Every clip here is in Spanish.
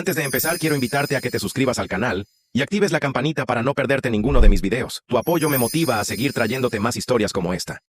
Antes de empezar, quiero invitarte a que te suscribas al canal y actives la campanita para no perderte ninguno de mis videos. Tu apoyo me motiva a seguir trayéndote más historias como esta.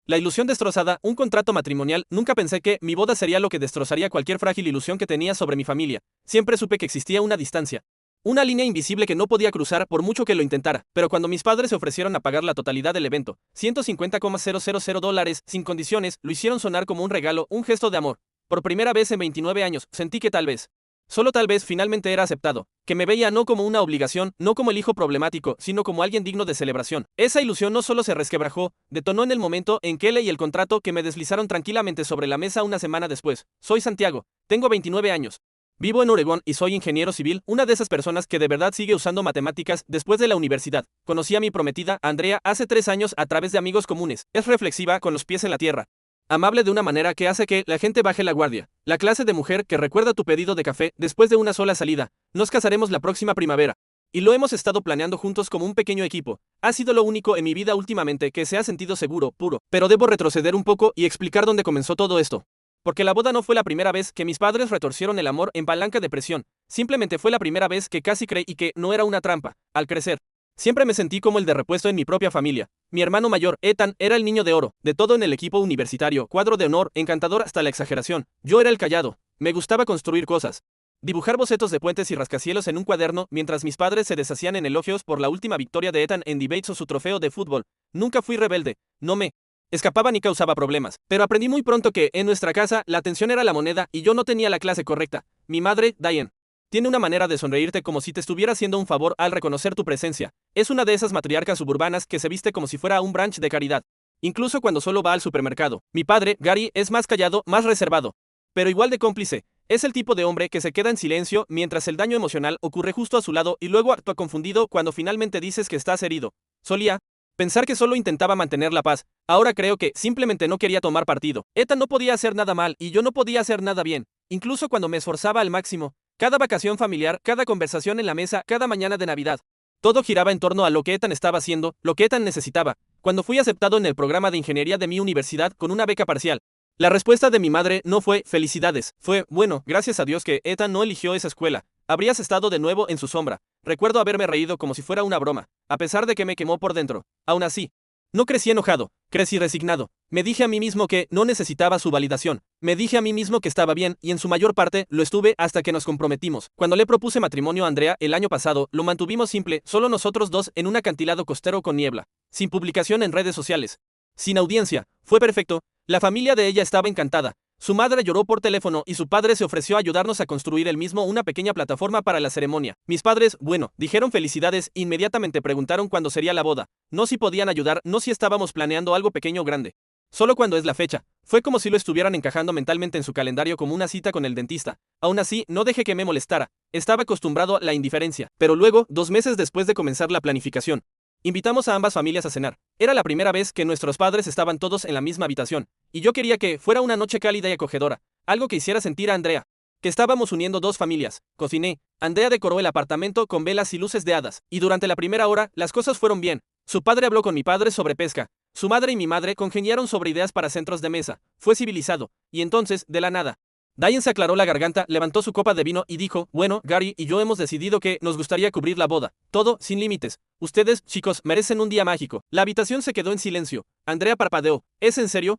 La ilusión destrozada, un contrato matrimonial. Nunca pensé que mi boda sería lo que destrozaría cualquier frágil ilusión que tenía sobre mi familia. Siempre supe que existía una distancia, una línea invisible que no podía cruzar por mucho que lo intentara. Pero cuando mis padres se ofrecieron a pagar la totalidad del evento, $150,000 sin condiciones, lo hicieron sonar como un regalo, un gesto de amor. Por primera vez en 29 años, sentí que tal vez, solo tal vez, finalmente era aceptado, que me veía no como una obligación, no como el hijo problemático, sino como alguien digno de celebración. Esa ilusión no solo se resquebrajó, detonó en el momento en que leí el contrato que me deslizaron tranquilamente sobre la mesa una semana después. Soy Santiago, tengo 29 años. Vivo en Oregón y soy ingeniero civil, una de esas personas que de verdad sigue usando matemáticas después de la universidad. Conocí a mi prometida, Andrea, hace 3 años a través de amigos comunes. Es reflexiva, con los pies en la tierra, amable de una manera que hace que la gente baje la guardia. La clase de mujer que recuerda tu pedido de café después de una sola salida. Nos casaremos la próxima primavera. Y lo hemos estado planeando juntos como un pequeño equipo. Ha sido lo único en mi vida últimamente que se ha sentido seguro, puro. Pero debo retroceder un poco y explicar dónde comenzó todo esto. Porque la boda no fue la primera vez que mis padres retorcieron el amor en palanca de presión. Simplemente fue la primera vez que casi creí que no era una trampa. Al crecer, siempre me sentí como el de repuesto en mi propia familia. Mi hermano mayor, Ethan, era el niño de oro, de todo en el equipo universitario, cuadro de honor, encantador hasta la exageración. Yo era el callado. Me gustaba construir cosas, dibujar bocetos de puentes y rascacielos en un cuaderno, mientras mis padres se deshacían en elogios por la última victoria de Ethan en debates o su trofeo de fútbol. Nunca fui rebelde, no me escapaba ni causaba problemas, pero aprendí muy pronto que, en nuestra casa, la atención era la moneda y yo no tenía la clase correcta. Mi madre, Diane, tiene una manera de sonreírte como si te estuviera haciendo un favor al reconocer tu presencia. Es una de esas matriarcas suburbanas que se viste como si fuera un branch de caridad, incluso cuando solo va al supermercado. Mi padre, Gary, es más callado, más reservado, pero igual de cómplice. Es el tipo de hombre que se queda en silencio mientras el daño emocional ocurre justo a su lado y luego actúa confundido cuando finalmente dices que estás herido. Solía pensar que solo intentaba mantener la paz. Ahora creo que simplemente no quería tomar partido. Ethan no podía hacer nada mal y yo no podía hacer nada bien, incluso cuando me esforzaba al máximo. Cada vacación familiar, cada conversación en la mesa, cada mañana de Navidad. Todo giraba en torno a lo que Ethan estaba haciendo, lo que Ethan necesitaba. Cuando fui aceptado en el programa de ingeniería de mi universidad con una beca parcial, la respuesta de mi madre no fue felicidades, fue bueno, gracias a Dios que Ethan no eligió esa escuela. Habrías estado de nuevo en su sombra. Recuerdo haberme reído como si fuera una broma, a pesar de que me quemó por dentro. Aún así, no crecí enojado, crecí resignado. Me dije a mí mismo que no necesitaba su validación. Me dije a mí mismo que estaba bien, y en su mayor parte lo estuve hasta que nos comprometimos. Cuando le propuse matrimonio a Andrea el año pasado, lo mantuvimos simple, solo nosotros dos en un acantilado costero con niebla, sin publicación en redes sociales, sin audiencia. Fue perfecto. La familia de ella estaba encantada. Su madre lloró por teléfono y su padre se ofreció a ayudarnos a construir él mismo una pequeña plataforma para la ceremonia. Mis padres, bueno, dijeron felicidades, inmediatamente preguntaron cuándo sería la boda. No si podían ayudar, no si estábamos planeando algo pequeño o grande. Solo cuando es la fecha. Fue como si lo estuvieran encajando mentalmente en su calendario como una cita con el dentista. Aún así, no dejé que me molestara. Estaba acostumbrado a la indiferencia. Pero luego, 2 meses después de comenzar la planificación, invitamos a ambas familias a cenar. Era la primera vez que nuestros padres estaban todos en la misma habitación, y yo quería que fuera una noche cálida y acogedora, algo que hiciera sentir a Andrea que estábamos uniendo 2 familias. Cociné. Andrea decoró el apartamento con velas y luces de hadas, y durante la primera hora las cosas fueron bien. Su padre habló con mi padre sobre pesca. Su madre y mi madre congeniaron sobre ideas para centros de mesa. Fue civilizado. Y entonces, de la nada, Diane se aclaró la garganta, levantó su copa de vino y dijo, bueno, Gary y yo hemos decidido que nos gustaría cubrir la boda. Todo, sin límites. Ustedes, chicos, merecen un día mágico. La habitación se quedó en silencio. Andrea parpadeó. ¿Es en serio?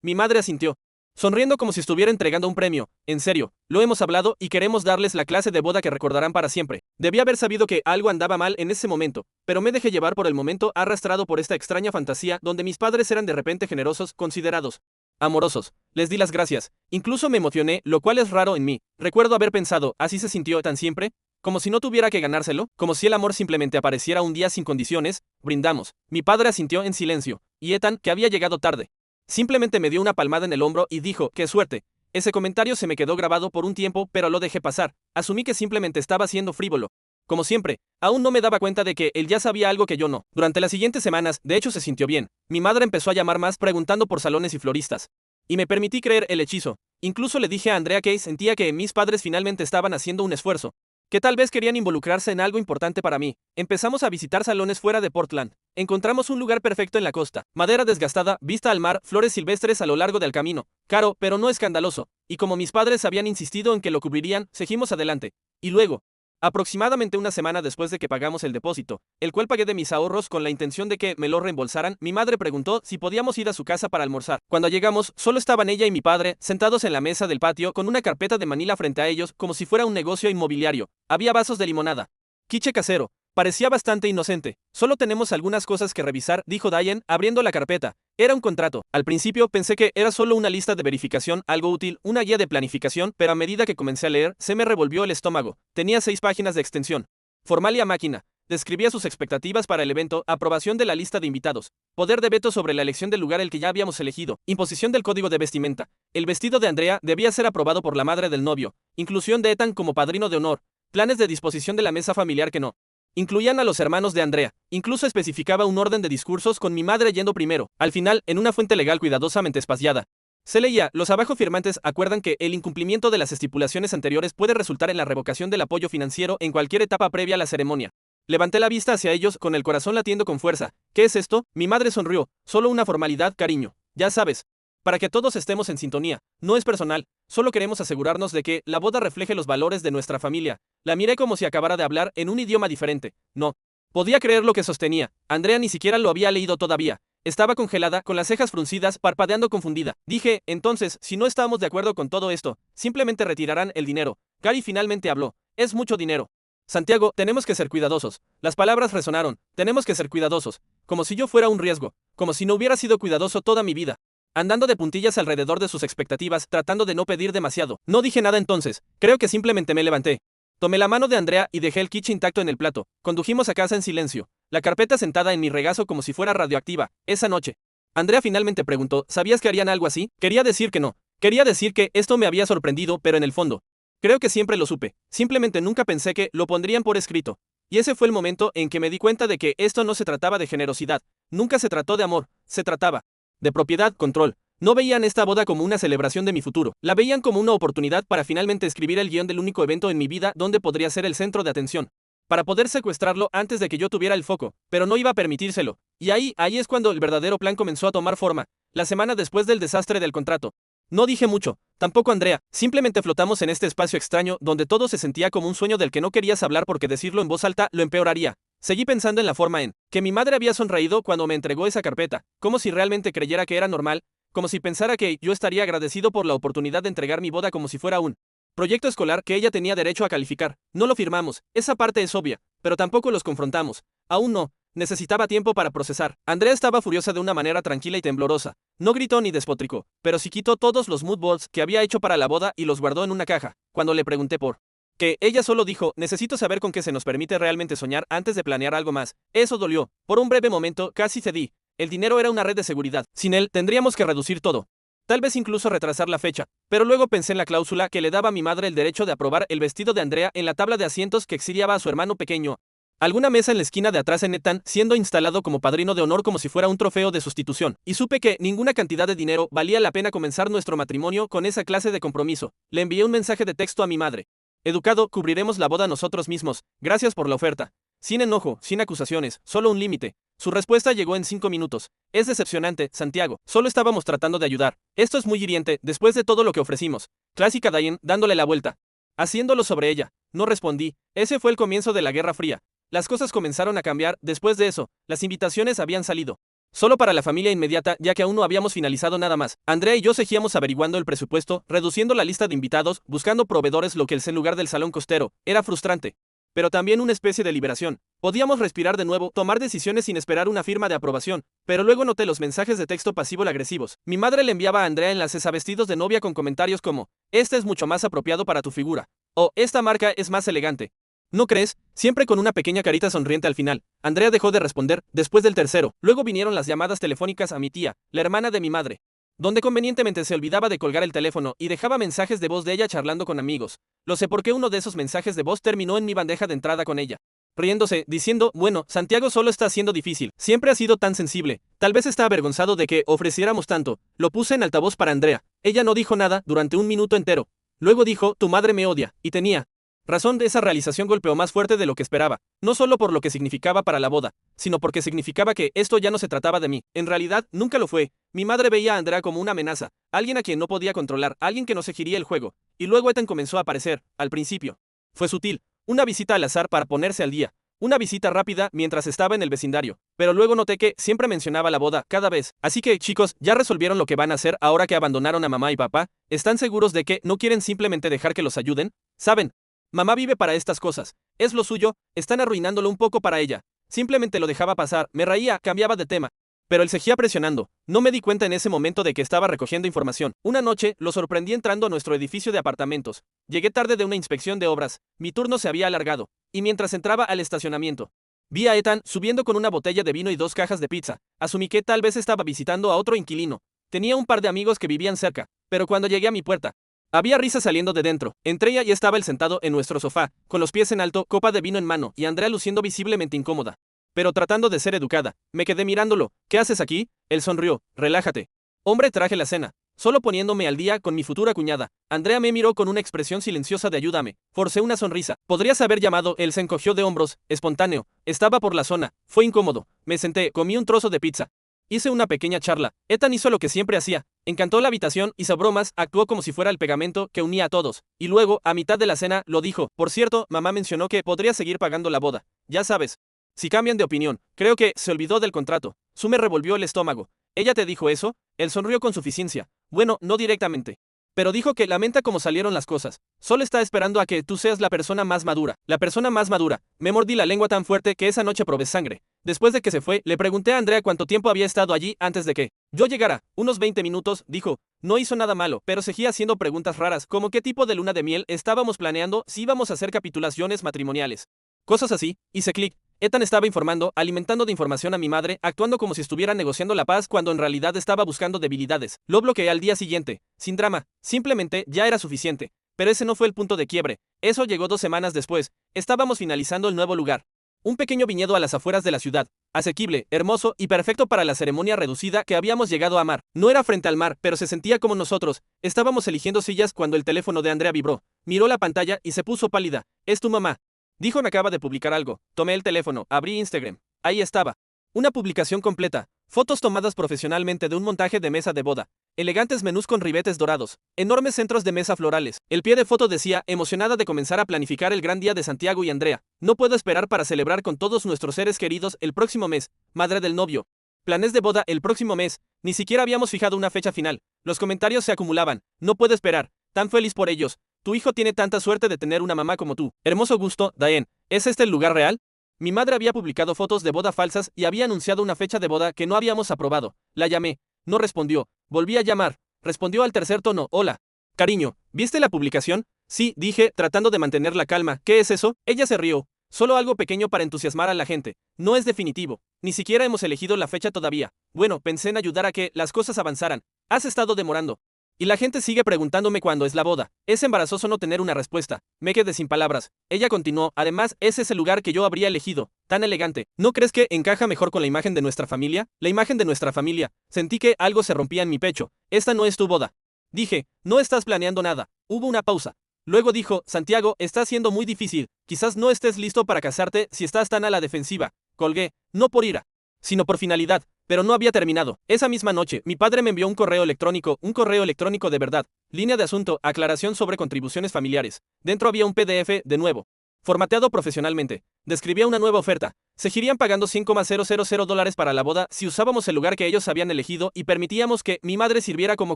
Mi madre asintió, sonriendo como si estuviera entregando un premio. En serio, lo hemos hablado y queremos darles la clase de boda que recordarán para siempre. Debí haber sabido que algo andaba mal en ese momento, pero me dejé llevar por el momento arrastrado por esta extraña fantasía donde mis padres eran de repente generosos, considerados, amorosos. Les di las gracias. Incluso me emocioné, lo cual es raro en mí. Recuerdo haber pensado, ¿así se sintió tan siempre? Como si no tuviera que ganárselo, como si el amor simplemente apareciera un día sin condiciones. Brindamos. Mi padre asintió en silencio, y Ethan, que había llegado tarde, simplemente me dio una palmada en el hombro y dijo, ¡qué suerte! Ese comentario se me quedó grabado por un tiempo, pero lo dejé pasar. Asumí que simplemente estaba siendo frívolo. Como siempre, aún no me daba cuenta de que él ya sabía algo que yo no. Durante las siguientes semanas, de hecho se sintió bien. Mi madre empezó a llamar más preguntando por salones y floristas. Y me permití creer el hechizo. Incluso le dije a Andrea que sentía que mis padres finalmente estaban haciendo un esfuerzo, que tal vez querían involucrarse en algo importante para mí. Empezamos a visitar salones fuera de Portland. Encontramos un lugar perfecto en la costa, madera desgastada, vista al mar, flores silvestres a lo largo del camino. Caro, pero no escandaloso. Y como mis padres habían insistido en que lo cubrirían, seguimos adelante. Y luego, aproximadamente una semana después de que pagamos el depósito, el cual pagué de mis ahorros con la intención de que me lo reembolsaran, mi madre preguntó si podíamos ir a su casa para almorzar. Cuando llegamos, solo estaban ella y mi padre, sentados en la mesa del patio con una carpeta de manila frente a ellos, como si fuera un negocio inmobiliario. Había vasos de limonada. Quiche casero. Parecía bastante inocente. Solo tenemos algunas cosas que revisar, dijo Diane, abriendo la carpeta. Era un contrato. Al principio pensé que era solo una lista de verificación, algo útil, una guía de planificación, pero a medida que comencé a leer, se me revolvió el estómago. Tenía 6 páginas de extensión. Formalia máquina. Describía sus expectativas para el evento, aprobación de la lista de invitados, poder de veto sobre la elección del lugar el que ya habíamos elegido, imposición del código de vestimenta. El vestido de Andrea debía ser aprobado por la madre del novio, inclusión de Ethan como padrino de honor, planes de disposición de la mesa familiar que no incluían a los hermanos de Andrea. Incluso especificaba un orden de discursos con mi madre yendo primero. Al final, en una fuente legal cuidadosamente espaciada, se leía: los abajo firmantes acuerdan que el incumplimiento de las estipulaciones anteriores puede resultar en la revocación del apoyo financiero en cualquier etapa previa a la ceremonia. Levanté la vista hacia ellos con el corazón latiendo con fuerza. ¿Qué es esto? Mi madre sonrió. Solo una formalidad, cariño. Ya sabes. Para que todos estemos en sintonía. No es personal. Solo queremos asegurarnos de que la boda refleje los valores de nuestra familia. La miré como si acabara de hablar en un idioma diferente. No podía creer lo que sostenía. Andrea ni siquiera lo había leído todavía. Estaba congelada, con las cejas fruncidas, parpadeando confundida. Dije: entonces, si no estamos de acuerdo con todo esto, simplemente retirarán el dinero. Gary finalmente habló. Es mucho dinero. Santiago, tenemos que ser cuidadosos. Las palabras resonaron. Tenemos que ser cuidadosos. Como si yo fuera un riesgo. Como si no hubiera sido cuidadoso toda mi vida. Andando de puntillas alrededor de sus expectativas, tratando de no pedir demasiado. No dije nada entonces. Creo que simplemente me levanté. Tomé la mano de Andrea y dejé el quiche intacto en el plato. Condujimos a casa en silencio. La carpeta sentada en mi regazo como si fuera radioactiva. Esa noche, Andrea finalmente preguntó: ¿sabías que harían algo así? Quería decir que no. Quería decir que esto me había sorprendido, pero en el fondo, creo que siempre lo supe. Simplemente nunca pensé que lo pondrían por escrito. Y ese fue el momento en que me di cuenta de que esto no se trataba de generosidad. Nunca se trató de amor. Se trataba de propiedad, control. No veían esta boda como una celebración de mi futuro. La veían como una oportunidad para finalmente escribir el guión del único evento en mi vida donde podría ser el centro de atención. Para poder secuestrarlo antes de que yo tuviera el foco. Pero no iba a permitírselo. Y ahí es cuando el verdadero plan comenzó a tomar forma. La semana después del desastre del contrato. No dije mucho. Tampoco Andrea. Simplemente flotamos en este espacio extraño donde todo se sentía como un sueño del que no querías hablar porque decirlo en voz alta lo empeoraría. Seguí pensando en la forma en que mi madre había sonreído cuando me entregó esa carpeta. Como si realmente creyera que era normal. Como si pensara que yo estaría agradecido por la oportunidad de entregar mi boda como si fuera un proyecto escolar que ella tenía derecho a calificar. No lo firmamos, esa parte es obvia, pero tampoco los confrontamos. Aún no. Necesitaba tiempo para procesar. Andrea estaba furiosa de una manera tranquila y temblorosa. No gritó ni despotricó, pero sí quitó todos los mood boards que había hecho para la boda y los guardó en una caja. Cuando le pregunté por qué, ella solo dijo: necesito saber con qué se nos permite realmente soñar antes de planear algo más. Eso dolió. Por un breve momento, casi cedí. El dinero era una red de seguridad. Sin él, tendríamos que reducir todo. Tal vez incluso retrasar la fecha. Pero luego pensé en la cláusula que le daba a mi madre el derecho de aprobar el vestido de Andrea en la tabla de asientos que exiliaba a su hermano pequeño. Alguna mesa en la esquina de atrás en Ethan, siendo instalado como padrino de honor como si fuera un trofeo de sustitución. Y supe que ninguna cantidad de dinero valía la pena comenzar nuestro matrimonio con esa clase de compromiso. Le envié un mensaje de texto a mi madre. Educado, cubriremos la boda nosotros mismos. Gracias por la oferta. Sin enojo, sin acusaciones, solo un límite. Su respuesta llegó en 5 minutos. Es decepcionante, Santiago. Solo estábamos tratando de ayudar. Esto es muy hiriente, después de todo lo que ofrecimos. Clásica Diane, dándole la vuelta. Haciéndolo sobre ella. No respondí. Ese fue el comienzo de la Guerra Fría. Las cosas comenzaron a cambiar. Después de eso, las invitaciones habían salido solo para la familia inmediata, ya que aún no habíamos finalizado nada más. Andrea y yo seguíamos averiguando el presupuesto, reduciendo la lista de invitados, buscando proveedores locales en lugar del salón costero. Era frustrante, pero también una especie de liberación. Podíamos respirar de nuevo, tomar decisiones sin esperar una firma de aprobación. Pero luego noté los mensajes de texto pasivo-agresivos. Mi madre le enviaba a Andrea enlaces a vestidos de novia con comentarios como: este es mucho más apropiado para tu figura, o esta marca es más elegante. ¿No crees? Siempre con una pequeña carita sonriente al final. Andrea dejó de responder, después del tercero. Luego vinieron las llamadas telefónicas a mi tía, la hermana de mi madre, donde convenientemente se olvidaba de colgar el teléfono y dejaba mensajes de voz de ella charlando con amigos. Lo sé porque uno de esos mensajes de voz terminó en mi bandeja de entrada con ella, riéndose, diciendo: bueno, Santiago solo está siendo difícil. Siempre ha sido tan sensible. Tal vez está avergonzado de que ofreciéramos tanto. Lo puse en altavoz para Andrea. Ella no dijo nada durante un minuto entero. Luego dijo: tu madre me odia, y tenía Razón de esa realización golpeó más fuerte de lo que esperaba, no solo por lo que significaba para la boda, sino porque significaba que esto ya no se trataba de mí. En realidad, nunca lo fue. Mi madre veía a Andrea como una amenaza, alguien a quien no podía controlar, alguien que no seguiría el juego. Y luego Ethan comenzó a aparecer, al principio. Fue sutil, una visita al azar para ponerse al día, una visita rápida mientras estaba en el vecindario, pero luego noté que siempre mencionaba la boda cada vez. Así que, chicos, ¿ya resolvieron lo que van a hacer ahora que abandonaron a mamá y papá? ¿Están seguros de que no quieren simplemente dejar que los ayuden? ¿Saben? Mamá vive para estas cosas. Es lo suyo, están arruinándolo un poco para ella. Simplemente lo dejaba pasar, me reía, cambiaba de tema. Pero él seguía presionando. No me di cuenta en ese momento de que estaba recogiendo información. Una noche, lo sorprendí entrando a nuestro edificio de apartamentos. Llegué tarde de una inspección de obras. Mi turno se había alargado. Y mientras entraba al estacionamiento, vi a Ethan subiendo con una botella de vino y 2 cajas de pizza. Asumí que tal vez estaba visitando a otro inquilino. Tenía un par de amigos que vivían cerca, pero cuando llegué a mi puerta, había risa saliendo de dentro. Entré y estaba él sentado en nuestro sofá, con los pies en alto, copa de vino en mano, y Andrea luciendo visiblemente incómoda. Pero tratando de ser educada, me quedé mirándolo. ¿Qué haces aquí? Él sonrió. Relájate. Hombre, traje la cena. Solo poniéndome al día con mi futura cuñada. Andrea me miró con una expresión silenciosa de ayúdame. Forcé una sonrisa. Podrías haber llamado. Él se encogió de hombros, espontáneo. Estaba por la zona. Fue incómodo. Me senté, comí un trozo de pizza. Hice una pequeña charla. Ethan hizo lo que siempre hacía. Encantó la habitación, hizo bromas, actuó como si fuera el pegamento que unía a todos. Y luego, a mitad de la cena, lo dijo. Por cierto, mamá mencionó que podría seguir pagando la boda. Ya sabes. Si cambian de opinión, creo que se olvidó del contrato. Su me revolvió el estómago. ¿Ella te dijo eso? Él sonrió con suficiencia. Bueno, no directamente. Pero dijo que lamenta cómo salieron las cosas. Solo está esperando a que tú seas la persona más madura. La persona más madura. Me mordí la lengua tan fuerte que esa noche probé sangre. Después de que se fue, le pregunté a Andrea cuánto tiempo había estado allí antes de que yo llegara. Unos 20 minutos, dijo. No hizo nada malo, pero seguía haciendo preguntas raras, como qué tipo de luna de miel estábamos planeando, si íbamos a hacer capitulaciones matrimoniales. Cosas así. Hice clic. Ethan estaba informando, alimentando de información a mi madre, actuando como si estuviera negociando la paz cuando en realidad estaba buscando debilidades. Lo bloqueé al día siguiente, sin drama, simplemente ya era suficiente. Pero ese no fue el punto de quiebre. Eso llegó 2 semanas después. Estábamos finalizando el nuevo lugar. Un pequeño viñedo a las afueras de la ciudad, asequible, hermoso y perfecto para la ceremonia reducida que habíamos llegado a amar. No era frente al mar, pero se sentía como nosotros. Estábamos eligiendo sillas cuando el teléfono de Andrea vibró. Miró la pantalla y se puso pálida. Es tu mamá. Dijo que acaba de publicar algo. Tomé el teléfono, abrí Instagram. Ahí estaba. Una publicación completa. Fotos tomadas profesionalmente de un montaje de mesa de boda. Elegantes menús con ribetes dorados. Enormes centros de mesa florales. El pie de foto decía, emocionada de comenzar a planificar el gran día de Santiago y Andrea. No puedo esperar para celebrar con todos nuestros seres queridos el próximo mes. Madre del novio. Planes de boda el próximo mes. Ni siquiera habíamos fijado una fecha final. Los comentarios se acumulaban. No puedo esperar. Tan feliz por ellos. Tu hijo tiene tanta suerte de tener una mamá como tú. Hermoso gusto, Diane. ¿Es este el lugar real? Mi madre había publicado fotos de boda falsas y había anunciado una fecha de boda que no habíamos aprobado. La llamé. No respondió. Volví a llamar. Respondió al tercer tono. Hola. Cariño, ¿viste la publicación? Sí, dije, tratando de mantener la calma. ¿Qué es eso? Ella se rió. Solo algo pequeño para entusiasmar a la gente. No es definitivo. Ni siquiera hemos elegido la fecha todavía. Bueno, pensé en ayudar a que las cosas avanzaran. Has estado demorando. Y la gente sigue preguntándome cuándo es la boda. Es embarazoso no tener una respuesta. Me quedé sin palabras. Ella continuó, además, ese es el lugar que yo habría elegido. Tan elegante. ¿No crees que encaja mejor con la imagen de nuestra familia? La imagen de nuestra familia. Sentí que algo se rompía en mi pecho. Esta no es tu boda. Dije, no estás planeando nada. Hubo una pausa. Luego dijo, Santiago, está siendo muy difícil. Quizás no estés listo para casarte si estás tan a la defensiva. Colgué, no por ira, sino por finalidad. Pero no había terminado. Esa misma noche, mi padre me envió un correo electrónico de verdad. Línea de asunto, aclaración sobre contribuciones familiares. Dentro había un PDF, de nuevo, formateado profesionalmente. Describía una nueva oferta. Seguirían pagando $100,000 para la boda si usábamos el lugar que ellos habían elegido y permitíamos que mi madre sirviera como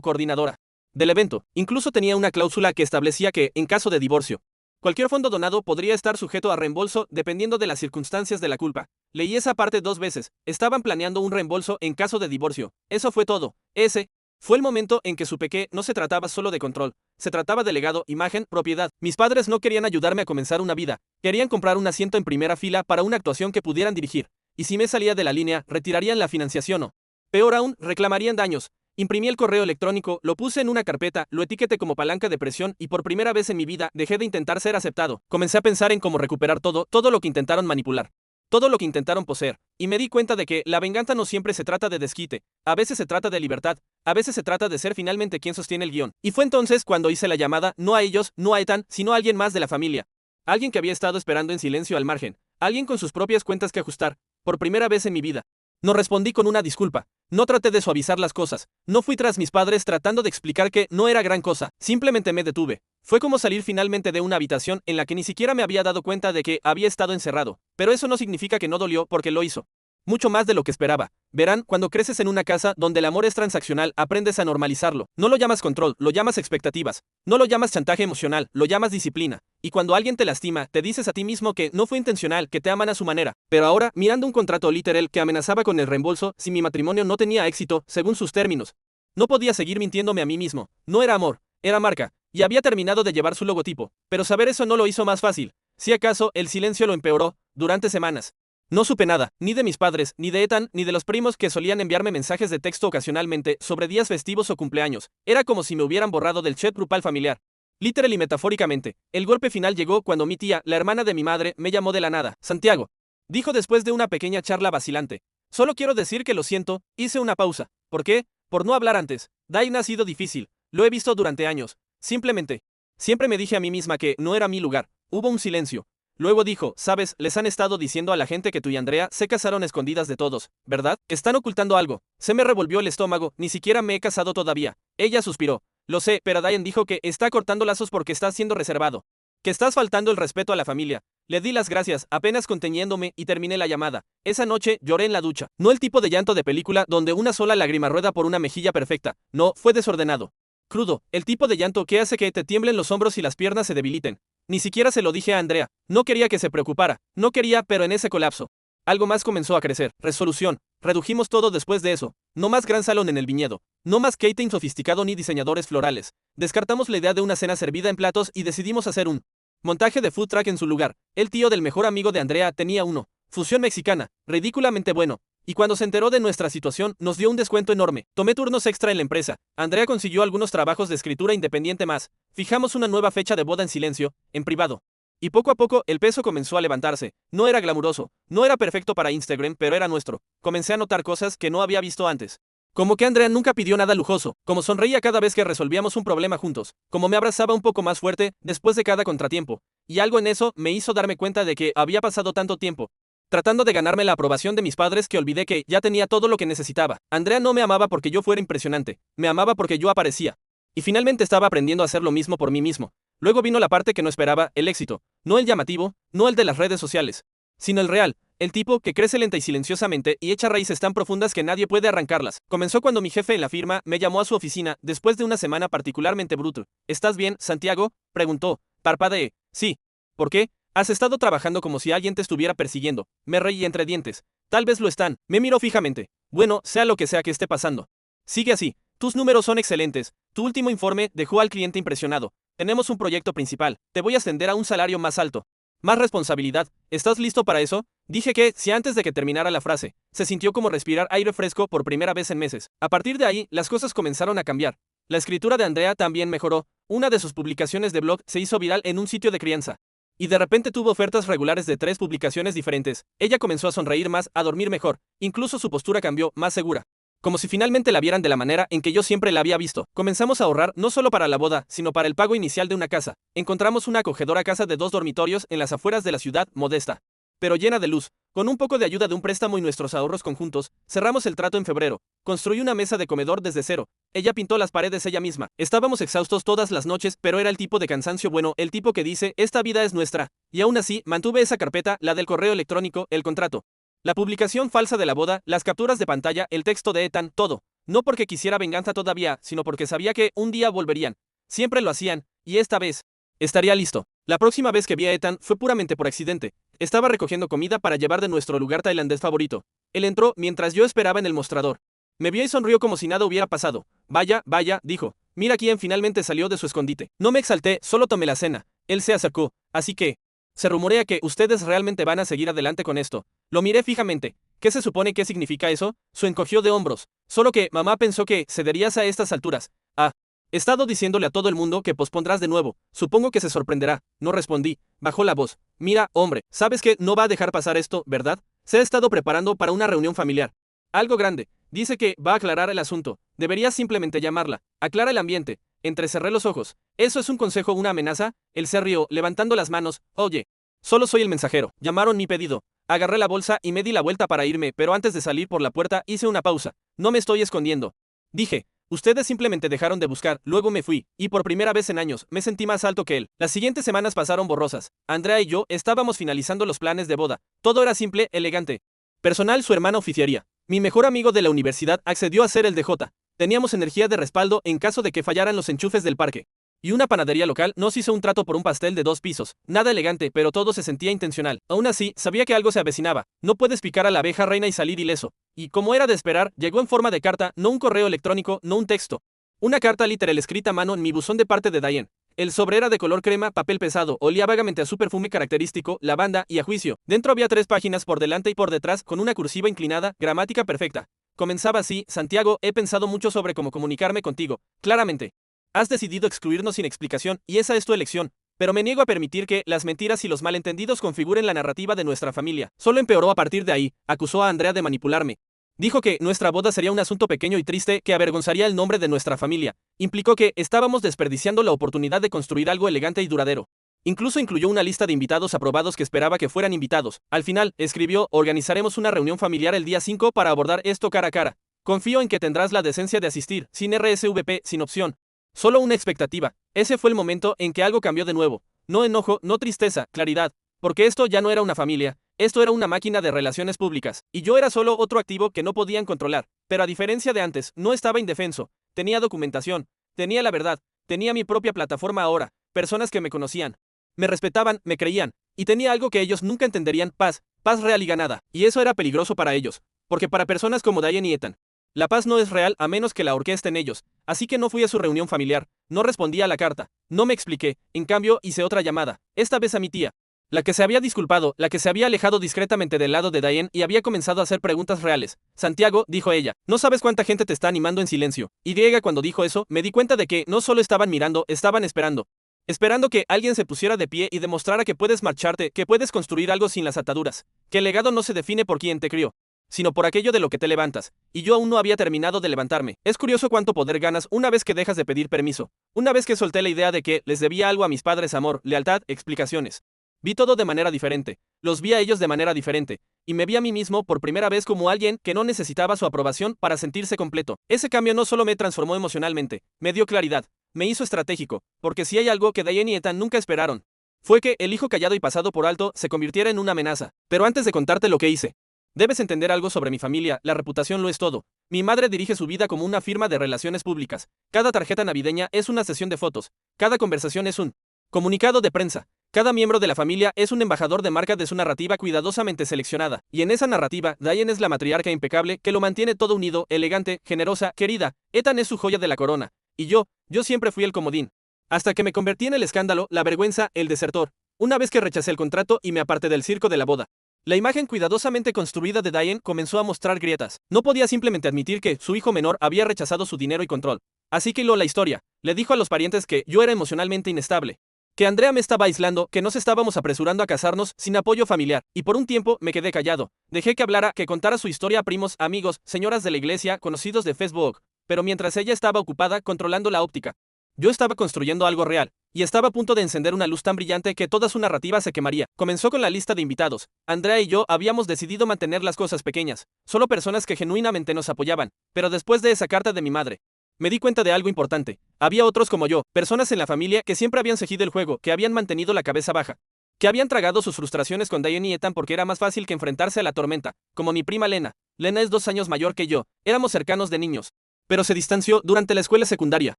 coordinadora del evento. Incluso tenía una cláusula que establecía que, en caso de divorcio, cualquier fondo donado podría estar sujeto a reembolso dependiendo de las circunstancias de la culpa. Leí esa parte 2 veces. Estaban planeando un reembolso en caso de divorcio. Eso fue todo. Ese fue el momento en que supe que no se trataba solo de control. Se trataba de legado, imagen, propiedad. Mis padres no querían ayudarme a comenzar una vida. Querían comprar un asiento en primera fila para una actuación que pudieran dirigir. Y si me salía de la línea, retirarían la financiación o, peor aún, reclamarían daños. Imprimí el correo electrónico, lo puse en una carpeta, lo etiqueté como palanca de presión y por primera vez en mi vida dejé de intentar ser aceptado. Comencé a pensar en cómo recuperar todo lo que intentaron manipular, todo lo que intentaron poseer, y me di cuenta de que la venganza no siempre se trata de desquite, a veces se trata de libertad, a veces se trata de ser finalmente quien sostiene el guión. Y fue entonces cuando hice la llamada, no a ellos, no a Ethan, sino a alguien más de la familia. Alguien que había estado esperando en silencio al margen. Alguien con sus propias cuentas que ajustar. Por primera vez en mi vida. No respondí con una disculpa. No traté de suavizar las cosas. No fui tras mis padres tratando de explicar que no era gran cosa. Simplemente me detuve. Fue como salir finalmente de una habitación en la que ni siquiera me había dado cuenta de que había estado encerrado. Pero eso no significa que no dolió porque lo hizo. Mucho más de lo que esperaba. Verán, cuando creces en una casa donde el amor es transaccional, aprendes a normalizarlo. No lo llamas control, lo llamas expectativas. No lo llamas chantaje emocional, lo llamas disciplina. Y cuando alguien te lastima, te dices a ti mismo que no fue intencional, que te aman a su manera. Pero ahora, mirando un contrato literal que amenazaba con el reembolso si mi matrimonio no tenía éxito, según sus términos, no podía seguir mintiéndome a mí mismo. No era amor, era marca. Y había terminado de llevar su logotipo. Pero saber eso no lo hizo más fácil. Si acaso, el silencio lo empeoró, durante semanas. No supe nada, ni de mis padres, ni de Ethan, ni de los primos que solían enviarme mensajes de texto ocasionalmente sobre días festivos o cumpleaños. Era como si me hubieran borrado del chat grupal familiar. Literal y metafóricamente, el golpe final llegó cuando mi tía, la hermana de mi madre, me llamó de la nada. Santiago, dijo después de una pequeña charla vacilante. Solo quiero decir que lo siento, hice una pausa. ¿Por qué? Por no hablar antes. Dain ha sido difícil. Lo he visto durante años. Simplemente. Siempre me dije a mí misma que no era mi lugar. Hubo un silencio. Luego dijo, sabes, les han estado diciendo a la gente que tú y Andrea se casaron escondidas de todos, ¿verdad? Están ocultando algo. Se me revolvió el estómago, ni siquiera me he casado todavía. Ella suspiró. Lo sé, pero Diane dijo que está cortando lazos porque está siendo reservado. Que estás faltando el respeto a la familia. Le di las gracias, apenas conteniéndome, y terminé la llamada. Esa noche lloré en la ducha. No el tipo de llanto de película donde una sola lágrima rueda por una mejilla perfecta. No, fue desordenado. Crudo, el tipo de llanto que hace que te tiemblen los hombros y las piernas se debiliten. Ni siquiera se lo dije a Andrea. No quería que se preocupara. No quería, pero en ese colapso. Algo más comenzó a crecer. Resolución. Redujimos todo después de eso. No más gran salón en el viñedo. No más catering sofisticado ni diseñadores florales. Descartamos la idea de una cena servida en platos y decidimos hacer un montaje de food truck en su lugar. El tío del mejor amigo de Andrea tenía uno. Fusión mexicana. Ridículamente bueno. Y cuando se enteró de nuestra situación, nos dio un descuento enorme. Tomé turnos extra en la empresa. Andrea consiguió algunos trabajos de escritura independiente más. Fijamos una nueva fecha de boda en silencio, en privado. Y poco a poco, el peso comenzó a levantarse. No era glamuroso, no era perfecto para Instagram, pero era nuestro. Comencé a notar cosas que no había visto antes. Como que Andrea nunca pidió nada lujoso, como sonreía cada vez que resolvíamos un problema juntos, como me abrazaba un poco más fuerte después de cada contratiempo. Y algo en eso me hizo darme cuenta de que había pasado tanto tiempo tratando de ganarme la aprobación de mis padres que olvidé que ya tenía todo lo que necesitaba. Andrea no me amaba porque yo fuera impresionante, me amaba porque yo aparecía. Y finalmente estaba aprendiendo a hacer lo mismo por mí mismo. Luego vino la parte que no esperaba, el éxito. No el llamativo, no el de las redes sociales, sino el real, el tipo que crece lenta y silenciosamente y echa raíces tan profundas que nadie puede arrancarlas. Comenzó cuando mi jefe en la firma me llamó a su oficina después de una semana particularmente brutal. ¿Estás bien, Santiago?, preguntó. Parpadeé. Sí. ¿Por qué? Has estado trabajando como si alguien te estuviera persiguiendo. Me reí entre dientes. Tal vez lo están. Me miró fijamente. Bueno, sea lo que sea que esté pasando. Sigue así. Tus números son excelentes. Tu último informe dejó al cliente impresionado. Tenemos un proyecto principal. Te voy a ascender a un salario más alto. Más responsabilidad. ¿Estás listo para eso? Dije que, si antes de que terminara la frase, se sintió como respirar aire fresco por primera vez en meses. A partir de ahí, las cosas comenzaron a cambiar. La escritura de Andrea también mejoró. Una de sus publicaciones de blog se hizo viral en un sitio de crianza. Y de repente tuvo ofertas regulares de 3 publicaciones diferentes. Ella comenzó a sonreír más, a dormir mejor. Incluso su postura cambió, más segura. Como si finalmente la vieran de la manera en que yo siempre la había visto. Comenzamos a ahorrar no solo para la boda, sino para el pago inicial de una casa. Encontramos una acogedora casa de 2 dormitorios en las afueras de la ciudad, modesta, pero llena de luz. Con un poco de ayuda de un préstamo y nuestros ahorros conjuntos, cerramos el trato en febrero. Construí una mesa de comedor desde cero. Ella pintó las paredes ella misma. Estábamos exhaustos todas las noches, pero era el tipo de cansancio bueno, el tipo que dice, esta vida es nuestra. Y aún así, mantuve esa carpeta, la del correo electrónico, el contrato. La publicación falsa de la boda, las capturas de pantalla, el texto de Ethan, todo. No porque quisiera venganza todavía, sino porque sabía que un día volverían. Siempre lo hacían, y esta vez estaría listo. La próxima vez que vi a Ethan fue puramente por accidente. Estaba recogiendo comida para llevar de nuestro lugar tailandés favorito. Él entró mientras yo esperaba en el mostrador. Me vio y sonrió como si nada hubiera pasado. Vaya, vaya, dijo. Mira quién finalmente salió de su escondite. No me exalté, solo tomé la cena. Él se acercó. Así que se rumorea que ustedes realmente van a seguir adelante con esto. Lo miré fijamente. ¿Qué se supone que significa eso? Su encogió de hombros. Solo que mamá pensó que cederías a estas alturas. Ah. He estado diciéndole a todo el mundo que pospondrás de nuevo. Supongo que se sorprenderá. No respondí. Bajó la voz. Mira, hombre, sabes que no va a dejar pasar esto, ¿verdad? Se ha estado preparando para una reunión familiar. Algo grande. Dice que va a aclarar el asunto. Deberías simplemente llamarla. Aclara el ambiente. Entrecerré los ojos. ¿Eso es un consejo o una amenaza? Él se rió, levantando las manos. Oye, solo soy el mensajero. Llamaron mi pedido. Agarré la bolsa y me di la vuelta para irme, pero antes de salir por la puerta hice una pausa. No me estoy escondiendo. Dije, ustedes simplemente dejaron de buscar, luego me fui, y por primera vez en años, me sentí más alto que él. Las siguientes semanas pasaron borrosas. Andrea y yo estábamos finalizando los planes de boda. Todo era simple, elegante. Personal, su hermana oficiaría. Mi mejor amigo de la universidad accedió a ser el DJ. Teníamos energía de respaldo en caso de que fallaran los enchufes del parque. Y una panadería local nos hizo un trato por un pastel de 2 pisos. Nada elegante, pero todo se sentía intencional. Aún así, sabía que algo se avecinaba. No puedes picar a la abeja reina y salir ileso. Y como era de esperar, llegó en forma de carta, no un correo electrónico, no un texto. Una carta literal escrita a mano en mi buzón de parte de Diane. El sobre era de color crema, papel pesado, olía vagamente a su perfume característico, lavanda y a juicio. Dentro había 3 páginas por delante y por detrás, con una cursiva inclinada, gramática perfecta. Comenzaba así: Santiago, he pensado mucho sobre cómo comunicarme contigo. Claramente. Has decidido excluirnos sin explicación, y esa es tu elección. Pero me niego a permitir que las mentiras y los malentendidos configuren la narrativa de nuestra familia. Solo empeoró a partir de ahí. Acusó a Andrea de manipularme. Dijo que nuestra boda sería un asunto pequeño y triste que avergonzaría el nombre de nuestra familia. Implicó que estábamos desperdiciando la oportunidad de construir algo elegante y duradero. Incluso incluyó una lista de invitados aprobados que esperaba que fueran invitados. Al final, escribió: organizaremos una reunión familiar el día 5 para abordar esto cara a cara. Confío en que tendrás la decencia de asistir, sin RSVP, sin opción. Solo una expectativa. Ese fue el momento en que algo cambió de nuevo. No enojo, no tristeza, claridad. Porque esto ya no era una familia. Esto era una máquina de relaciones públicas. Y yo era solo otro activo que no podían controlar. Pero a diferencia de antes, no estaba indefenso. Tenía documentación. Tenía la verdad. Tenía mi propia plataforma ahora. Personas que me conocían. Me respetaban, me creían. Y tenía algo que ellos nunca entenderían: paz. Paz real y ganada. Y eso era peligroso para ellos. Porque para personas como Diane y Ethan, la paz no es real a menos que la orquesten ellos. Así que no fui a su reunión familiar. No respondí a la carta. No me expliqué. En cambio, hice otra llamada. Esta vez a mi tía. La que se había disculpado, la que se había alejado discretamente del lado de Diane y había comenzado a hacer preguntas reales. Santiago, dijo ella, no sabes cuánta gente te está animando en silencio. Y cuando dijo eso, me di cuenta de que no solo estaban mirando, estaban esperando. Esperando que alguien se pusiera de pie y demostrara que puedes marcharte, que puedes construir algo sin las ataduras. Que el legado no se define por quien te crió, sino por aquello de lo que te levantas. Y yo aún no había terminado de levantarme. Es curioso cuánto poder ganas una vez que dejas de pedir permiso. Una vez que solté la idea de que les debía algo a mis padres: amor, lealtad, explicaciones. Vi todo de manera diferente. Los vi a ellos de manera diferente. Y me vi a mí mismo por primera vez como alguien que no necesitaba su aprobación para sentirse completo. Ese cambio no solo me transformó emocionalmente, me dio claridad. Me hizo estratégico. Porque si hay algo que Diane y Ethan nunca esperaron, fue que el hijo callado y pasado por alto se convirtiera en una amenaza. Pero antes de contarte lo que hice, debes entender algo sobre mi familia. La reputación lo es todo. Mi madre dirige su vida como una firma de relaciones públicas. Cada tarjeta navideña es una sesión de fotos. Cada conversación es un comunicado de prensa. Cada miembro de la familia es un embajador de marca de su narrativa cuidadosamente seleccionada. Y en esa narrativa, Diane es la matriarca impecable que lo mantiene todo unido, elegante, generosa, querida. Ethan es su joya de la corona. Y yo siempre fui el comodín. Hasta que me convertí en el escándalo, la vergüenza, el desertor. Una vez que rechacé el contrato y me aparté del circo de la boda, la imagen cuidadosamente construida de Diane comenzó a mostrar grietas. No podía simplemente admitir que su hijo menor había rechazado su dinero y control. Así que hiló la historia. Le dijo a los parientes que yo era emocionalmente inestable, que Andrea me estaba aislando, que nos estábamos apresurando a casarnos sin apoyo familiar. Y por un tiempo me quedé callado. Dejé que hablara, que contara su historia a primos, amigos, señoras de la iglesia, conocidos de Facebook. Pero mientras ella estaba ocupada controlando la óptica, yo estaba construyendo algo real. Y estaba a punto de encender una luz tan brillante que toda su narrativa se quemaría. Comenzó con la lista de invitados. Andrea y yo habíamos decidido mantener las cosas pequeñas. Solo personas que genuinamente nos apoyaban. Pero después de esa carta de mi madre, me di cuenta de algo importante. Había otros como yo, personas en la familia que siempre habían seguido el juego, que habían mantenido la cabeza baja, que habían tragado sus frustraciones con Diane y Ethan porque era más fácil que enfrentarse a la tormenta, como mi prima Lena. Lena es 2 años mayor que yo, éramos cercanos de niños. Pero se distanció durante la escuela secundaria.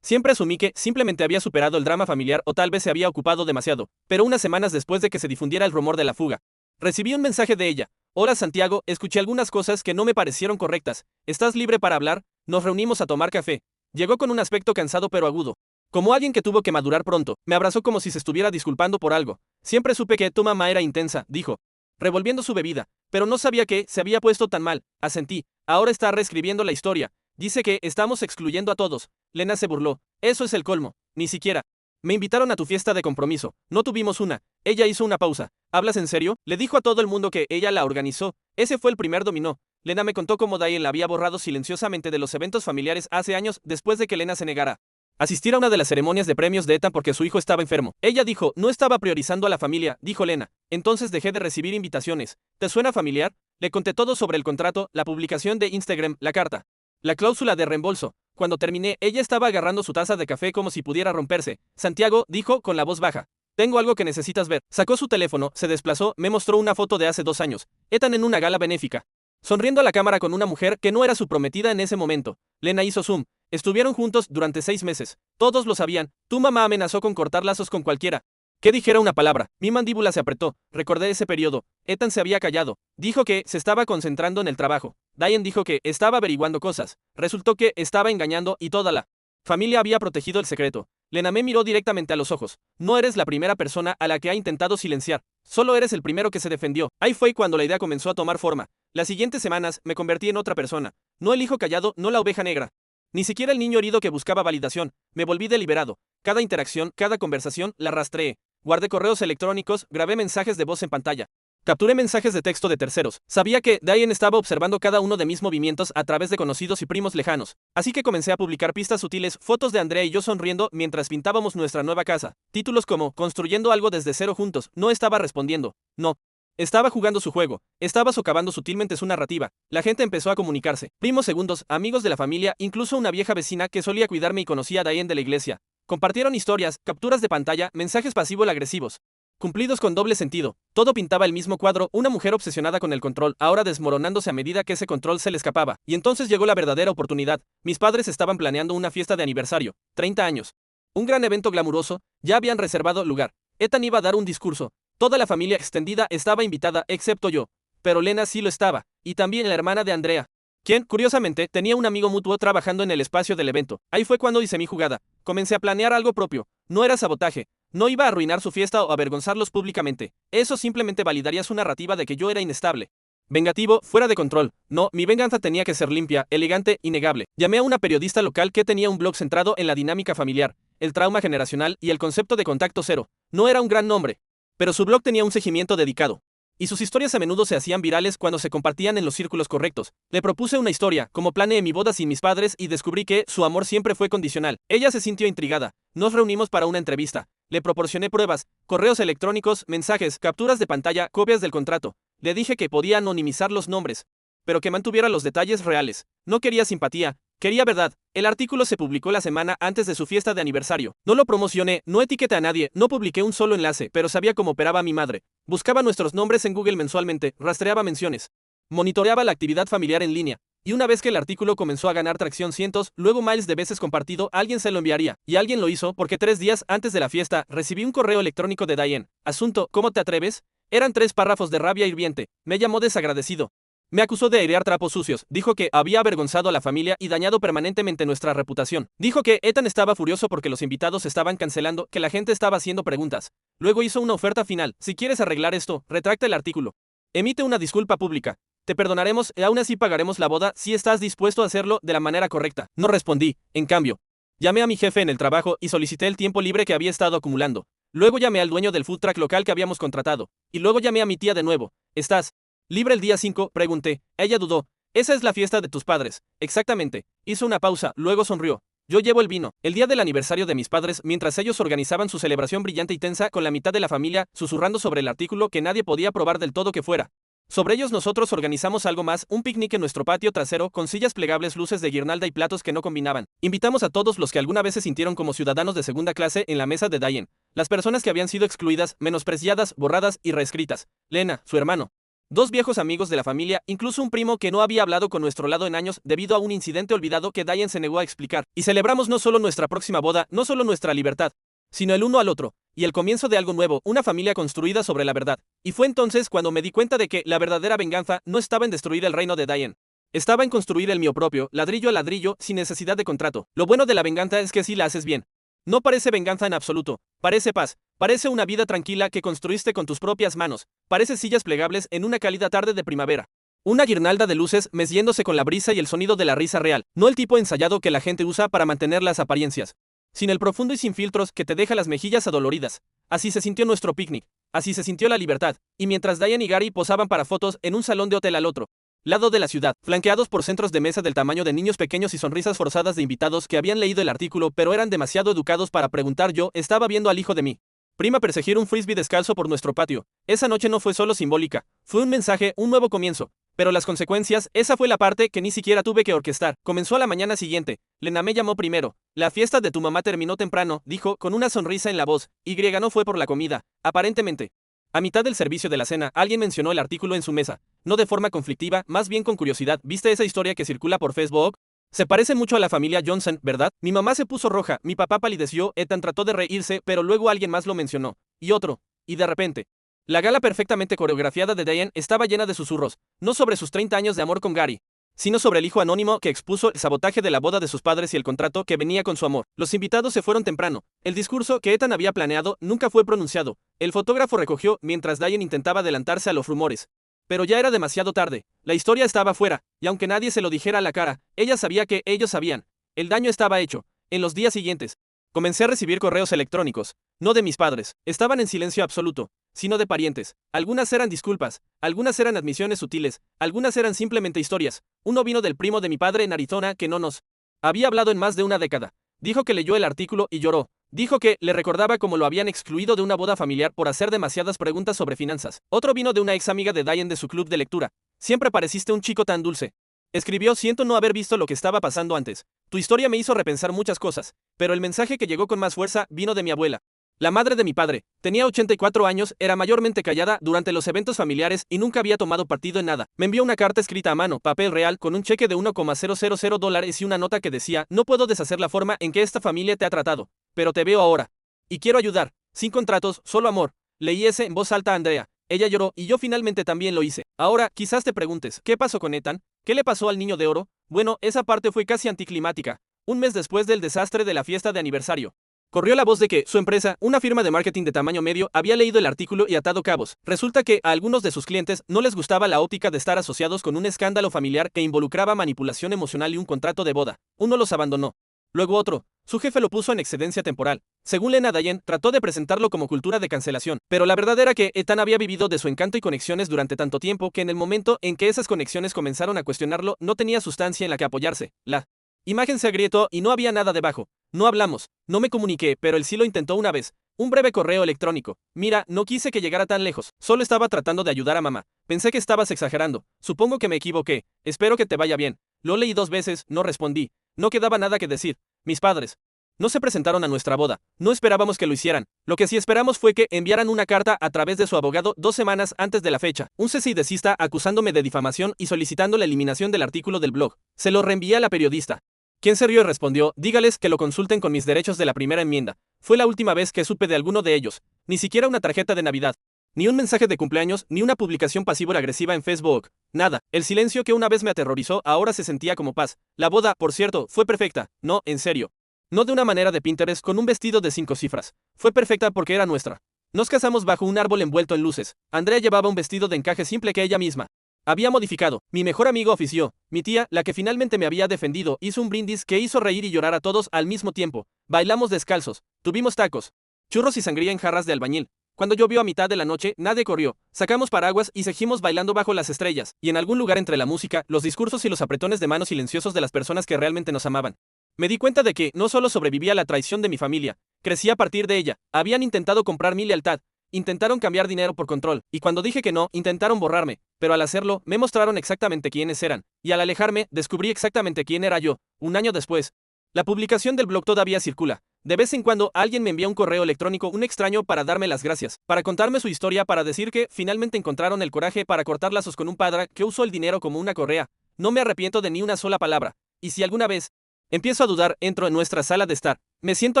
Siempre asumí que simplemente había superado el drama familiar o tal vez se había ocupado demasiado. Pero unas semanas después de que se difundiera el rumor de la fuga, recibí un mensaje de ella. Hola Santiago, escuché algunas cosas que no me parecieron correctas. ¿Estás libre para hablar? Nos reunimos a tomar café. Llegó con un aspecto cansado pero agudo. Como alguien que tuvo que madurar pronto, me abrazó como si se estuviera disculpando por algo. Siempre supe que tu mamá era intensa, dijo, revolviendo su bebida. Pero no sabía que se había puesto tan mal. Asentí. Ahora está reescribiendo la historia. Dice que estamos excluyendo a todos. Lena se burló. Eso es el colmo. Ni siquiera. Me invitaron a tu fiesta de compromiso. No tuvimos una. Ella hizo una pausa. ¿Hablas en serio? Le dijo a todo el mundo que ella la organizó. Ese fue el primer dominó. Lena me contó cómo Diane la había borrado silenciosamente de los eventos familiares hace años después de que Lena se negara. asistir a una de las ceremonias de premios de Ethan porque su hijo estaba enfermo. Ella dijo, no estaba priorizando a la familia, dijo Lena. Entonces dejé de recibir invitaciones. ¿Te suena familiar? Le conté todo sobre el contrato, la publicación de Instagram, la carta, la cláusula de reembolso. Cuando terminé, ella estaba agarrando su taza de café como si pudiera romperse. Santiago, dijo con la voz baja. Tengo algo que necesitas ver. Sacó su teléfono, se desplazó, me mostró una foto de hace 2 años. Ethan en una gala benéfica, sonriendo a la cámara con una mujer que no era su prometida en ese momento. Lena hizo zoom. Estuvieron juntos durante 6 meses. Todos lo sabían. Tu mamá amenazó con cortar lazos con cualquiera que dijera una palabra. Mi mandíbula se apretó. Recordé ese periodo. Ethan se había callado. Dijo que se estaba concentrando en el trabajo. Diane dijo que estaba averiguando cosas. Resultó que estaba engañando y toda la familia había protegido el secreto. Lena me miró directamente a los ojos. No eres la primera persona a la que ha intentado silenciar. Solo eres el primero que se defendió. Ahí fue cuando la idea comenzó a tomar forma. Las siguientes semanas me convertí en otra persona. No el hijo callado, no la oveja negra. Ni siquiera el niño herido que buscaba validación. Me volví deliberado. Cada interacción, cada conversación, la rastreé. Guardé correos electrónicos, grabé mensajes de voz en pantalla. Capturé mensajes de texto de terceros. Sabía que Diane estaba observando cada uno de mis movimientos a través de conocidos y primos lejanos. Así que comencé a publicar pistas sutiles, fotos de Andrea y yo sonriendo mientras pintábamos nuestra nueva casa. Títulos como Construyendo algo desde cero juntos. No estaba respondiendo. No. Estaba jugando su juego. Estaba socavando sutilmente su narrativa. La gente empezó a comunicarse. Primos segundos, amigos de la familia, incluso una vieja vecina que solía cuidarme y conocía a Diane de la iglesia. Compartieron historias, capturas de pantalla, mensajes pasivo-agresivos, cumplidos con doble sentido. Todo pintaba el mismo cuadro, una mujer obsesionada con el control, ahora desmoronándose a medida que ese control se le escapaba. Y entonces llegó la verdadera oportunidad. Mis padres estaban planeando una fiesta de aniversario, 30 años. Un gran evento glamuroso, ya habían reservado lugar. Ethan iba a dar un discurso. Toda la familia extendida estaba invitada, excepto yo. Pero Lena sí lo estaba, y también la hermana de Andrea, quien, curiosamente, tenía un amigo mutuo trabajando en el espacio del evento. Ahí fue cuando hice mi jugada. Comencé a planear algo propio. No era sabotaje. No iba a arruinar su fiesta o avergonzarlos públicamente. Eso simplemente validaría su narrativa de que yo era inestable, vengativo, fuera de control. No, mi venganza tenía que ser limpia, elegante, innegable. Llamé a una periodista local que tenía un blog centrado en la dinámica familiar, el trauma generacional y el concepto de contacto cero. No era un gran nombre, pero su blog tenía un seguimiento dedicado. Y sus historias a menudo se hacían virales cuando se compartían en los círculos correctos. Le propuse una historia, como planeé mi boda sin mis padres y descubrí que su amor siempre fue condicional. Ella se sintió intrigada. Nos reunimos para una entrevista. Le proporcioné pruebas, correos electrónicos, mensajes, capturas de pantalla, copias del contrato. Le dije que podía anonimizar los nombres, pero que mantuviera los detalles reales. No quería simpatía, quería verdad. El artículo se publicó la semana antes de su fiesta de aniversario. No lo promocioné, no etiqueté a nadie, no publiqué un solo enlace, pero sabía cómo operaba mi madre. Buscaba nuestros nombres en Google mensualmente, rastreaba menciones, monitoreaba la actividad familiar en línea. Y una vez que el artículo comenzó a ganar tracción cientos, luego miles de veces compartido, alguien se lo enviaría. Y alguien lo hizo porque 3 días antes de la fiesta recibí un correo electrónico de Diane. Asunto, ¿cómo te atreves? Eran 3 párrafos de rabia hirviente. Me llamó desagradecido. Me acusó de airear trapos sucios. Dijo que había avergonzado a la familia y dañado permanentemente nuestra reputación. Dijo que Ethan estaba furioso porque los invitados estaban cancelando, que la gente estaba haciendo preguntas. Luego hizo una oferta final. Si quieres arreglar esto, retracta el artículo. Emite una disculpa pública. Te perdonaremos y aún así pagaremos la boda si estás dispuesto a hacerlo de la manera correcta. No respondí. En cambio, llamé a mi jefe en el trabajo y solicité el tiempo libre que había estado acumulando. Luego llamé al dueño del food truck local que habíamos contratado. Y luego llamé a mi tía de nuevo. ¿Estás libre el día 5? Pregunté. Ella dudó. Esa es la fiesta de tus padres. Exactamente. Hizo una pausa, luego sonrió. Yo llevo el vino. El día del aniversario de mis padres, mientras ellos organizaban su celebración brillante y tensa con la mitad de la familia, susurrando sobre el artículo que nadie podía probar del todo que fuera. Sobre ellos nosotros organizamos algo más, un picnic en nuestro patio trasero con sillas plegables, luces de guirnalda y platos que no combinaban. Invitamos a todos los que alguna vez se sintieron como ciudadanos de segunda clase en la mesa de Diane. Las personas que habían sido excluidas, menospreciadas, borradas y reescritas. Lena, su hermano. 2 viejos amigos de la familia, incluso un primo que no había hablado con nuestro lado en años debido a un incidente olvidado que Diane se negó a explicar. Y celebramos no solo nuestra próxima boda, no solo nuestra libertad, sino el uno al otro, y el comienzo de algo nuevo, una familia construida sobre la verdad. Y fue entonces cuando me di cuenta de que la verdadera venganza no estaba en destruir el reino de Diane. Estaba en construir el mío propio, ladrillo a ladrillo, sin necesidad de contrato. Lo bueno de la venganza es que si la haces bien. No parece venganza en absoluto, parece paz, parece una vida tranquila que construiste con tus propias manos, parece sillas plegables en una cálida tarde de primavera. Una guirnalda de luces meciéndose con la brisa y el sonido de la risa real, no el tipo ensayado que la gente usa para mantener las apariencias, sino el profundo y sin filtros que te deja las mejillas adoloridas. Así se sintió nuestro picnic, así se sintió la libertad, y mientras Diane y Gary posaban para fotos en un salón de hotel al otro lado de la ciudad, flanqueados por centros de mesa del tamaño de niños pequeños y sonrisas forzadas de invitados que habían leído el artículo pero eran demasiado educados para preguntar. Yo estaba viendo al hijo de mi prima perseguir un frisbee descalzo por nuestro patio. Esa noche no fue solo simbólica, fue un mensaje, un nuevo comienzo. Pero las consecuencias, esa fue la parte que ni siquiera tuve que orquestar. Comenzó a la mañana siguiente. Lena me llamó primero. La fiesta de tu mamá terminó temprano, dijo, con una sonrisa en la voz. Y no fue por la comida, aparentemente. A mitad del servicio de la cena, alguien mencionó el artículo en su mesa. No de forma conflictiva, más bien con curiosidad. ¿Viste esa historia que circula por Facebook? Se parece mucho a la familia Johnson, ¿verdad? Mi mamá se puso roja, mi papá palideció, Ethan trató de reírse, pero luego alguien más lo mencionó. Y otro. Y de repente. La gala perfectamente coreografiada de Diane estaba llena de susurros, no sobre sus 30 años de amor con Gary, sino sobre el hijo anónimo que expuso el sabotaje de la boda de sus padres y el contrato que venía con su amor. Los invitados se fueron temprano. El discurso que Ethan había planeado nunca fue pronunciado. El fotógrafo recogió mientras Diane intentaba adelantarse a los rumores. Pero ya era demasiado tarde. La historia estaba fuera, y aunque nadie se lo dijera a la cara, ella sabía que ellos sabían. El daño estaba hecho. En los días siguientes, comencé a recibir correos electrónicos. No de mis padres. Estaban en silencio absoluto, sino de parientes. Algunas eran disculpas, algunas eran admisiones sutiles, algunas eran simplemente historias. Uno vino del primo de mi padre en Arizona que no nos había hablado en más de una década. Dijo que leyó el artículo y lloró. Dijo que le recordaba cómo lo habían excluido de una boda familiar por hacer demasiadas preguntas sobre finanzas. Otro vino de una ex amiga de Diane de su club de lectura. Siempre pareciste un chico tan dulce. Escribió, siento no haber visto lo que estaba pasando antes. Tu historia me hizo repensar muchas cosas, pero el mensaje que llegó con más fuerza vino de mi abuela. La madre de mi padre, tenía 84 años, era mayormente callada durante los eventos familiares y nunca había tomado partido en nada. Me envió una carta escrita a mano, papel real, con un cheque de $1,000 y una nota que decía, no puedo deshacer la forma en que esta familia te ha tratado, pero te veo ahora. Y quiero ayudar. Sin contratos, solo amor. Leí ese en voz alta a Andrea. Ella lloró y yo finalmente también lo hice. Ahora, quizás te preguntes, ¿qué pasó con Ethan? ¿Qué le pasó al niño de oro? Bueno, esa parte fue casi anticlimática. Un mes después del desastre de la fiesta de aniversario. Corrió la voz de que su empresa, una firma de marketing de tamaño medio, había leído el artículo y atado cabos. Resulta que a algunos de sus clientes no les gustaba la óptica de estar asociados con un escándalo familiar que involucraba manipulación emocional y un contrato de boda. Uno los abandonó. Luego otro. Su jefe lo puso en excedencia temporal. Según Lena Diane, trató de presentarlo como cultura de cancelación. Pero la verdad era que Ethan había vivido de su encanto y conexiones durante tanto tiempo que en el momento en que esas conexiones comenzaron a cuestionarlo, no tenía sustancia en la que apoyarse. La imagen se agrietó y no había nada debajo. No hablamos, no me comuniqué, pero él sí lo intentó una vez. Un breve correo electrónico. Mira, no quise que llegara tan lejos. Solo estaba tratando de ayudar a mamá. Pensé que estabas exagerando. Supongo que me equivoqué. Espero que te vaya bien. Lo leí 2 veces, no respondí. No quedaba nada que decir. Mis padres no se presentaron a nuestra boda. No esperábamos que lo hicieran. Lo que sí esperamos fue que enviaran una carta a través de su abogado 2 semanas antes de la fecha. Un cese y desista acusándome de difamación y solicitando la eliminación del artículo del blog. Se lo reenvié a la periodista, quien se rió y respondió, dígales que lo consulten con mis derechos de la primera enmienda. Fue la última vez que supe de alguno de ellos. Ni siquiera una tarjeta de Navidad. Ni un mensaje de cumpleaños, ni una publicación pasivo-agresiva en Facebook. Nada. El silencio que una vez me aterrorizó ahora se sentía como paz. La boda, por cierto, fue perfecta. No, en serio. No de una manera de Pinterest con un vestido de 5 cifras. Fue perfecta porque era nuestra. Nos casamos bajo un árbol envuelto en luces. Andrea llevaba un vestido de encaje simple que ella misma había modificado. Mi mejor amigo ofició. Mi tía, la que finalmente me había defendido, hizo un brindis que hizo reír y llorar a todos al mismo tiempo. Bailamos descalzos. Tuvimos tacos, churros y sangría en jarras de albañil. Cuando llovió a mitad de la noche, nadie corrió. Sacamos paraguas y seguimos bailando bajo las estrellas. Y en algún lugar entre la música, los discursos y los apretones de manos silenciosos de las personas que realmente nos amaban, me di cuenta de que no solo sobrevivía a la traición de mi familia, crecí a partir de ella. Habían intentado comprar mi lealtad. Intentaron cambiar dinero por control, y cuando dije que no, intentaron borrarme, pero al hacerlo, me mostraron exactamente quiénes eran, y al alejarme, descubrí exactamente quién era yo, 1 año después. La publicación del blog todavía circula. De vez en cuando, alguien me envía un correo electrónico, un extraño, para darme las gracias, para contarme su historia, para decir que finalmente encontraron el coraje para cortar lazos con un padre que usó el dinero como una correa. No me arrepiento de ni una sola palabra, y si alguna vez empiezo a dudar, entro en nuestra sala de estar. Me siento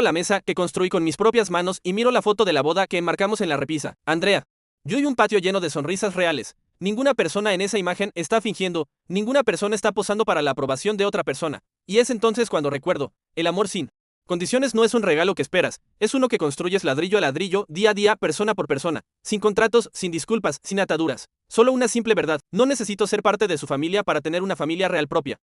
a la mesa que construí con mis propias manos y miro la foto de la boda que enmarcamos en la repisa. Andrea, yo y un patio lleno de sonrisas reales. Ninguna persona en esa imagen está fingiendo, ninguna persona está posando para la aprobación de otra persona. Y es entonces cuando recuerdo, el amor sin condiciones no es un regalo que esperas, es uno que construyes ladrillo a ladrillo, día a día, persona por persona, sin contratos, sin disculpas, sin ataduras. Solo una simple verdad, no necesito ser parte de su familia para tener una familia real propia.